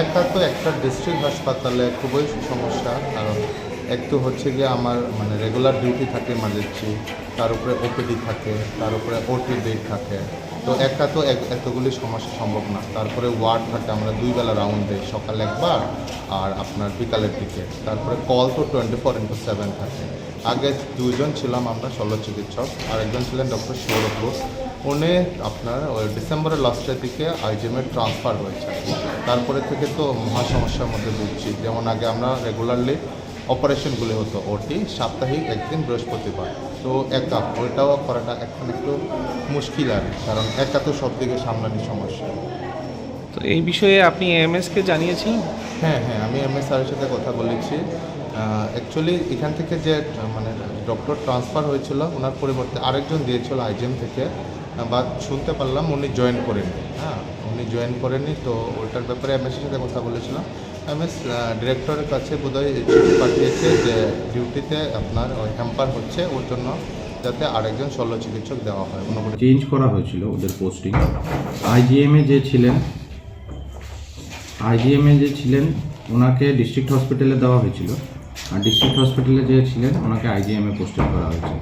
একা তো একটা ডিস্ট্রিক্ট হাসপাতালে খুবই সমস্যা, কারণ এক তো হচ্ছে গিয়ে আমার মানে রেগুলার ডিউটি থাকে ইমার্জেন্সি, তার উপরে ওপিডি থাকে, তার উপরে ওটি ডেট থাকে। তো একা তো এতগুলি সমস্যা সম্ভব না। তারপরে ওয়ার্ড থাকে, আমরা 2 বেলা রাউন্ড দিই, সকালে একবার আর আপনার বিকালের দিকে। তারপরে কল তো 24/7 থাকে। আগে 2 জন ছিলাম আমরা শল্য চিকিৎসক, আর একজন ছিলেন ডক্টর সৌরভ ঘোষ। উনি আপনার ওই ডিসেম্বরের লাস্টের দিকে আইজিএমে ট্রান্সফার হয়েছে। তারপরে থেকে তো মহা সমস্যার মধ্যে ভুগছি। যেমন আগে আমরা রেগুলারলি অপারেশনগুলি হতো, ওটি সাপ্তাহিক একদিন বৃহস্পতিবার। তো একা ওইটাও করাটা এখন একটু মুশকিল আর কি, কারণ একা তো সব দিকে সামলানি সমস্যা। তো এই বিষয়ে আপনি এএমএসকে জানিয়েছিলেন? হ্যাঁ, আমি এমএস স্যারের সাথে কথা বলেছি। অ্যাকচুয়ালি এখান থেকে যে মানে ডক্টর ট্রান্সফার হয়েছিল, ওনার পরিবর্তে আরেকজন দিয়েছিল আইজিএম থেকে, বা শুনতে পারলাম উনি জয়েন করেননি। হ্যাঁ, উনি জয়েন করেননি, তো ওইটার ব্যাপারে এমএসের সাথে কথা বলেছিলাম। এমএস ডিরেক্টরের কাছে বোধহয় চিঠি পাঠিয়েছে যে ডিউটিতে আপনার ওই হ্যাম্পার হচ্ছে, ওর জন্য যাতে আরেকজন শল্য চিকিৎসক দেওয়া হয়। চেঞ্জ করা হয়েছিল ওদের পোস্টিং। আইজিএমে যে ছিলেন ওনাকে ডিস্ট্রিক্ট হসপিটালে দেওয়া হয়েছিল, আর ডিস্ট্রিক্ট হসপিটালে যে ছিলেন ওনাকে আইজিএমে পোস্টিং করা হয়েছে।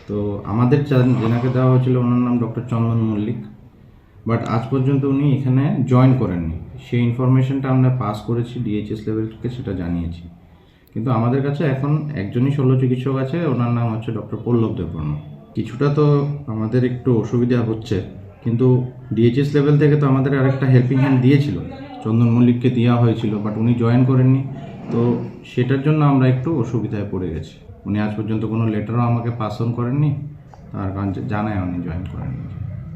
তো আমাদের যেনাকে দেওয়া হয়েছিল ওনার নাম ডক্টর চন্দন মল্লিক, বাট আজ পর্যন্ত উনি এখানে জয়েন করেননি। সেই ইনফরমেশনটা আমরা পাস করেছি ডিএইচএস লেভেলকে, সেটা জানিয়েছি। কিন্তু আমাদের কাছে এখন একজনই শল্য চিকিৎসক আছে, ওনার নাম হচ্ছে ডক্টর পল্লব দেববর্মা। কিছুটা তো আমাদের একটু অসুবিধা হচ্ছে, কিন্তু ডিএইচএস লেভেল থেকে তো আমাদের আরেকটা হেল্পিং হ্যান্ড দিয়েছিল, চন্দন মল্লিককে দেওয়া হয়েছিল, বাট উনি জয়েন করেননি। তো সেটার জন্য আমরা একটু অসুবিধায় পড়ে গেছি। উনি আজ পর্যন্ত কোনো লেটারও আমাকে পাস অন করেননি, তার কারণ জানায় উনি জয়েন করেননি।